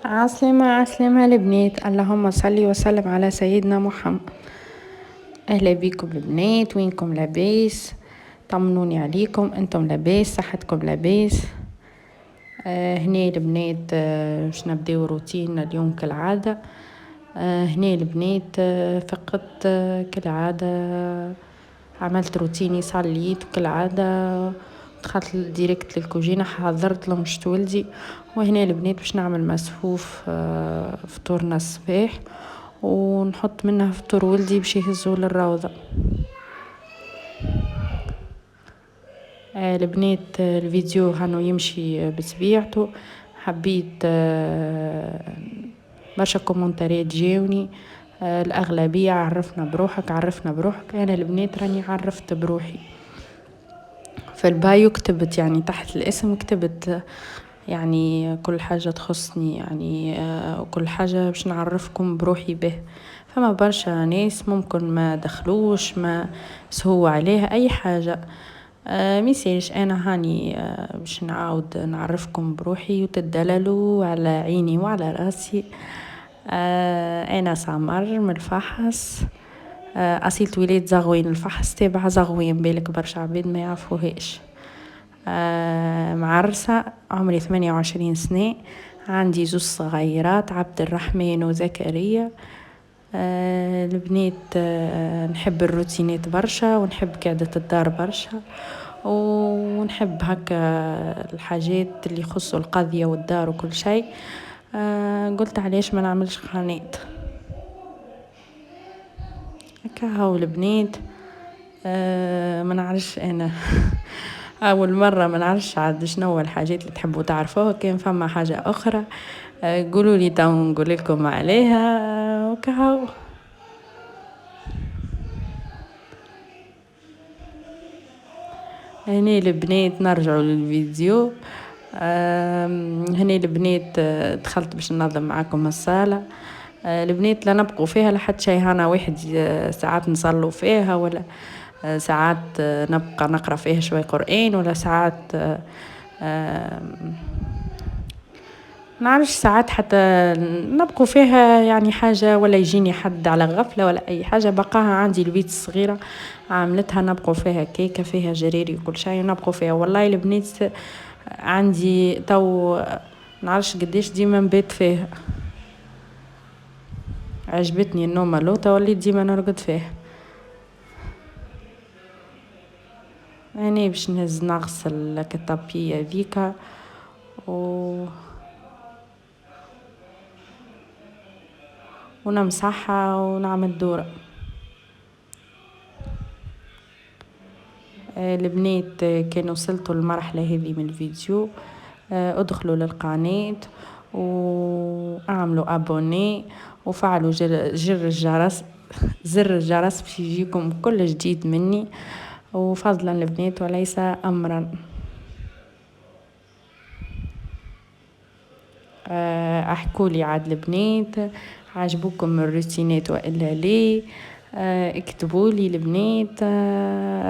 عسلامة عسلامة البنات، اللهم صل وسلم على سيدنا محمد. اهلا بيكم البنات، وينكم لاباس؟ طمنوني عليكم، انتم لاباس؟ صحتكم لاباس؟ هنا البنات باش نبداو روتين اليوم كالعادة. هنا البنات فقدت كالعادة، عملت روتيني، صليت كالعادة، دخلت ديريكت للكوجينة، حضرت لمشت ولدي. وهنا البنات باش نعمل مسفوف فطورنا الصباح، ونحط منها فطور ولدي باش يهزو للروضة. البنات الفيديو هانو يمشي بطبيعته. حبيت برشا كومنتاريات جاوني، الأغلبية عرفنا بروحك عرفنا بروحك. أنا البنات راني عرفت بروحي في البايو، كتبت يعني تحت الاسم كتبت يعني كل حاجة تخصني، يعني وكل حاجة باش نعرفكم بروحي به. فما برشا ناس ممكن ما دخلوش، ما سهوا عليها أي حاجة، ميساج أنا هاني باش نعاود نعرفكم بروحي وتدللوا على عيني وعلى راسي. أنا سمر من الفحص، أصيلة ولاد زغوين. الفحص تابع زغوين، بالك برشا عباد ما يعرفوهاش. معرسة، عمري 28 سنة، عندي 2 صغيرات، عبد الرحمن وزكريا. البنات نحب الروتينات برشا، ونحب قعدة الدار برشا، ونحب هكا الحاجات اللي يخصوا القضية والدار وكل شيء. قلت علاش ما نعملش قناة هكا. هاو البنات ما نعرفش انا اول مره، ما نعرفش عاد شنو الحاجات اللي تحبوا تعرفوها. كان فما حاجه اخرى قولوا لي تو نقول لكم عليها. وكهو هني البنات نرجعوا للفيديو. هني البنات دخلت باش ننظم معاكم الصاله. البنات لا نبقوا فيها لحد شي هنا واحد، ساعات نصلوا فيها، ولا ساعات نبقى نقرأ فيها شوي قرآن، ولا ساعات نعرفش، ساعات حتى نبقوا فيها يعني حاجة، ولا يجيني حد على غفلة ولا أي حاجة. بقاها عندي البيت الصغيرة عملتها، نبقوا فيها كيكة فيها جريري وكل شيء، نبقوا فيها. والله البنات عندي تو نعرفش قديش ديما نبات فيها، عجبتني النومة لوطة، وليت ديما نرقد فيها. يعني باش نهز نغسل الطابية ذيكا ونمسحها ونعمل دورة. البنات كانوا وصلتوا المرحلة هذه من الفيديو، ادخلوا للقناة واعملوا ابوني، وفعلوا زر الجرس باش يجيكم كل جديد مني، وفضلا البنات وليس امرا. احكوا لي عاد البنات، عجبوكم الروتينات والا ليه؟ اكتبوا لي البنات.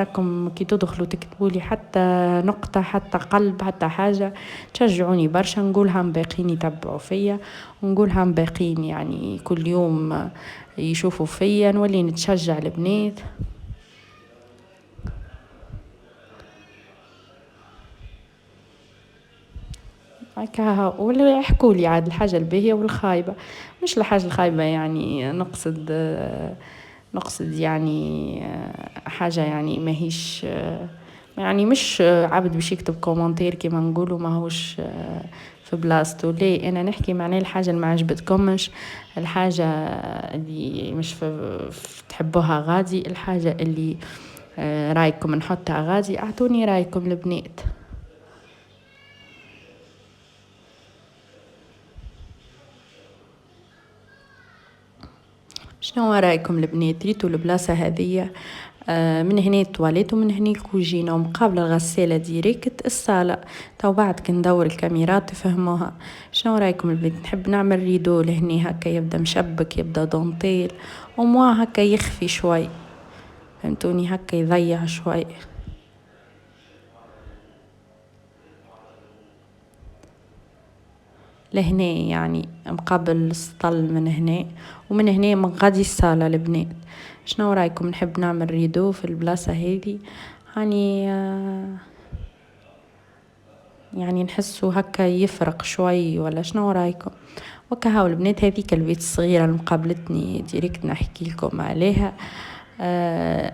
راكم كي تدخلوا تكتبوا لي حتى نقطة، حتى قلب، حتى حاجة، تشجعوني برشا. نقولها باقين يتبعوا فيا، ونقولها باقين يعني كل يوم يشوفوا فيا، نولي نتشجع البنات. هكا ولا يحكوا لي عاد الحاجة الباهية والخايبة. مش الحاجة الخايبة يعني نقصد يعني حاجة يعني ماهيش يعني مش عبد باش يكتب كومنتير كيما نقولوا ماهوش في بلاصتو. ليه انا نحكي معناه الحاجة اللي ما عجبتكمش، الحاجة اللي مش تحبوها غادي، الحاجة اللي رايكم نحطها غادي، اعطوني رايكم البنات. شنو رايكم البنات؟ ريتوا البلاصه هذه من هنا التواليت، ومن هنا الكوجينه، ومقابل الغساله ديريكت الصاله. تو بعد كندور الكاميرات تفهموها. شنو رايكم البنات؟ نحب نعمل ريدو لهني هكا، يبدا مشبك، يبدا دونتيل، وموا هكا يخفي شوي، فهمتوني؟ هكا يضيع شوي. لهنا يعني مقابل السطل من هنا، ومن هنا من غادي الصالة البنات. شنو رايكم نحب نعمل ريدو في البلاصة هذه؟ يعني يعني نحسه هكا يفرق شوي، ولا شنو رايكم؟ وكهو البنات هذيك البيت الصغيرة اللي مقابلتني ديريكت نحكي لكم عليها.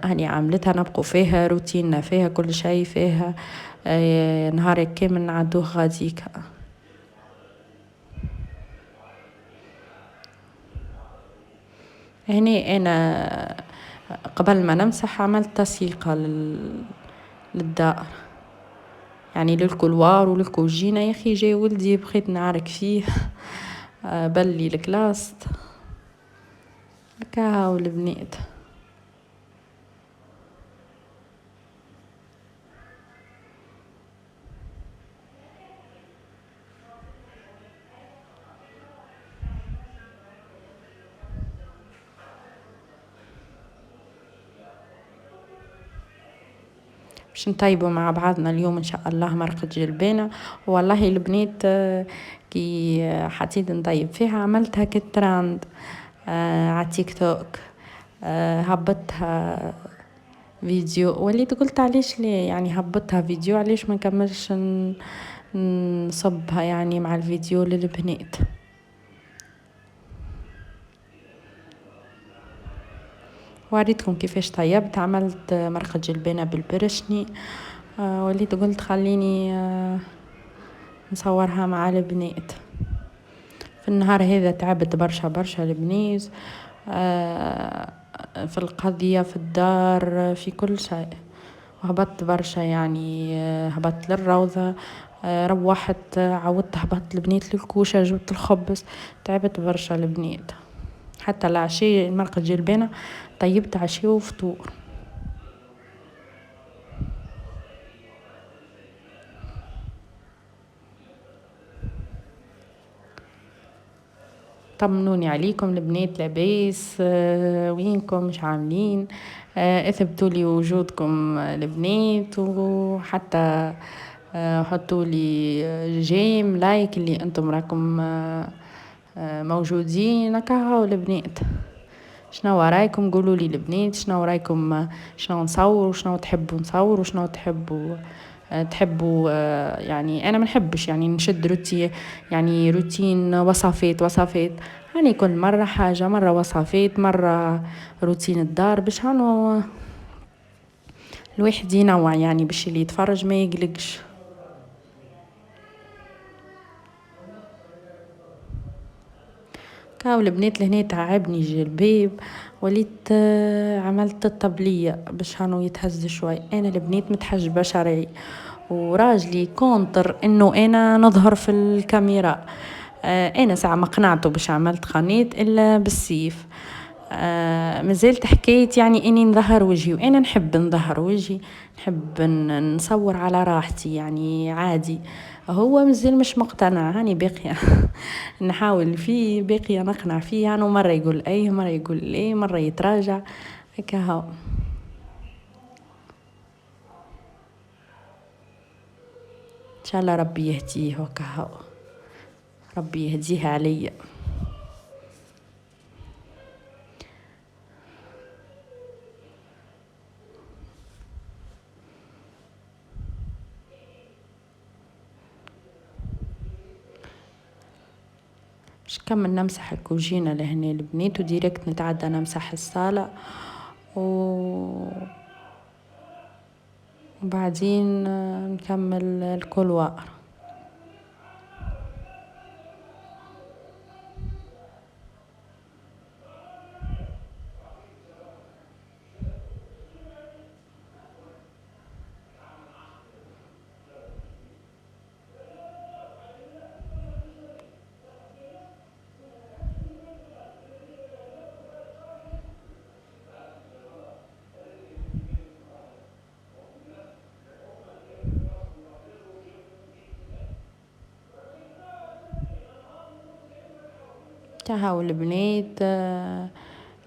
هاني عملتها نبقوا فيها روتيننا فيها كل شيء فيها. نهار كامل نعدوه غاديك. هني انا قبل ما نمسح عملت تسييقة للدار، يعني للكولوار وللكوجينة. يا اخي جاي ولدي بغيت نعارك فيه بلي الكلاست هكا والبنات. باش نطيبوا مع بعضنا اليوم ان شاء الله مرقة جلبانة. والله البنات كي حطيت نطيب فيها عملتها كتراند على تيك توك. هبطتها فيديو، وليت قلت علاش ليه يعني هبطتها فيديو، علاش ما نكملش نصبها يعني مع الفيديو للبنات. وريتكم كيفاش طيبت. عملت مرقة جلبانة بالبرشني. وليت قلت خليني نصورها مع البنات. في النهار هذا تعبت برشا برشا البنات في القضية في الدار في كل شيء. هبطت برشا يعني هبطت للروضة. روحت عودت هبطت البنات للكوشة جبت الخبز. تعبت برشا البنات. حتى العشاء مرقة جلبانة طيبت عشاء وفطور. طمنوني عليكم البنات لاباس؟ وينكم مش عاملين؟ اثبتوا لي وجودكم البنات، وحتى حطوا لي جيم لايك اللي انتم راكم موجودين. كهو البنات شنو رايكم؟ قولوا لي البنات شنو رايكم؟ شنو نصور وشنو تحبوا نصور وشنو تحبوا يعني انا ما نحبش يعني نشد روتين، يعني روتين وصفات وصفات. يعني كل مره حاجه، مره وصفات مره روتين الدار، باش هانو الواحد ينوع يعني باش اللي يتفرج ما يقلقش. كاو البنات لهنا تعبني جلباب. وليت عملت الطبلية باش هانو يتهز شوي. انا البنات متحجبة شرعي، وراجلي كونتر انه انا نظهر في الكاميرا. انا ساعة ما قنعته باش عملت قناة الا بالسيف. مازلت حكاية يعني اني نظهر وجهي، وانا نحب نظهر وجهي، نحب نصور على راحتي يعني عادي. هو مازال مش مقتنع، هاني باقية نحاول فيه، باقية نقنع فيه يعني. مرة يقول ايه مرة يقول ايه مرة يتراجع هكا هو. ان شاء الله ربي يهديه هكا هو، ربي يهديه عليا. باش نكمل نمسح الكوجينة لهنا البنات، وديريكت نتعدى نمسح الصالة وبعدين نكمل الكولوار. تهاو البنات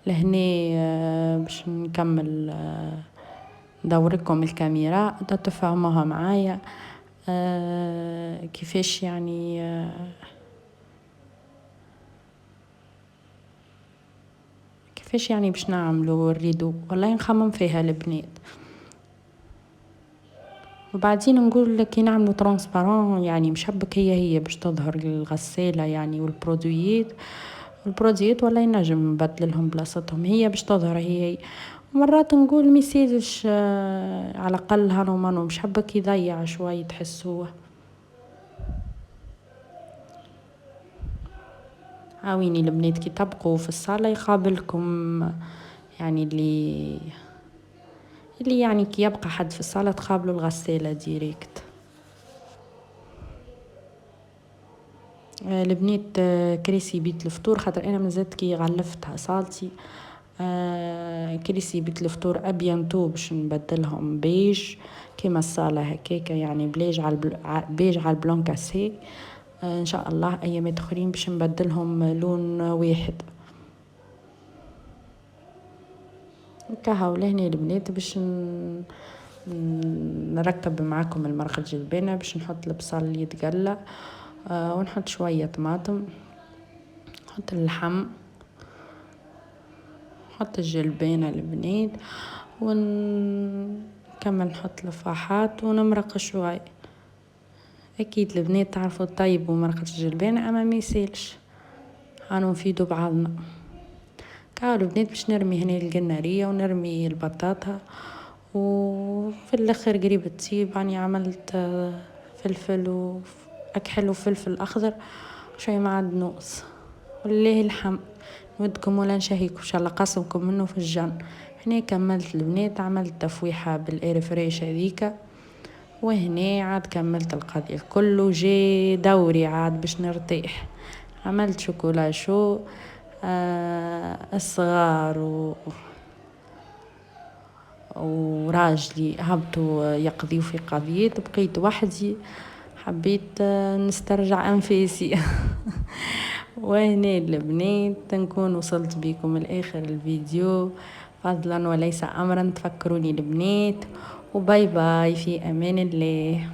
لهنا باش نكمل ندوركم الكاميرا تفهموها معايا كيفاش يعني كيفاش يعني باش نعملوا الريدو؟ والله نخمم فيها البنات. وبعدين نقول كي نعملوا ترانسبارون يعني مشبك هي باش تظهر الغسالة يعني والبروديات ولا ينجم نبدل لهم بلاصتهم، هي باش تظهر هي. مرات نقول ميسالش على الاقل هانو مانو مشبك يضيع شوي تحسوه. عاويني البنات كي تبقوا في الصالة يقابلكم يعني اللي يعني كي يبقى حد في الصالة تقابلوا الغسالة ديريكت. البنات كريسي بيت الفطور خاطر انا مازلت كي غلفتها صالتي. كريسي بيت الفطور ابيانتو باش نبدلهم بيج كيما الصالة هكاكا يعني بيج على البلون كاسي. ان شاء الله ايامات اخرين باش نبدلهم لون واحد. كهو لهنا البنات باش نركب معاكم المرق الجلبانة باش نحط البصل اللي يتقلى ونحط شوية طماطم، نحط اللحم، نحط الجلبانة البنات ونكمل نحط لفاحات ونمرق شوي. اكيد البنات تعرفوا طيبوا مرقة الجلبانة اما ما يسالش هانو نفيدوا بعضنا. كاو البنات باش نرمي هنا القنارية ونرمي البطاطا وفي الاخر قريب تسيب يعني عملت فلفل واكحل وفلفل اخضر شوي معدنوس ولله الحمد. نودكم ولا نشهيكم ان شاء الله قاسمكم منه في الجنة. هنا كملت البنات عملت تفويحة بالاير فريش هذيك وهنا عاد كملت القضية كله جي دوري عاد باش نرتاح. عملت شوكولا شو الصغار وراجلي هبطوا يقضيوا في قضيات بقيت وحدي حبيت نسترجع أنفاسي. وهنا البنات نكون وصلت بكم الآخر الفيديو فضلا وليس أمرا. تفكروني البنات وباي باي في أمان الله.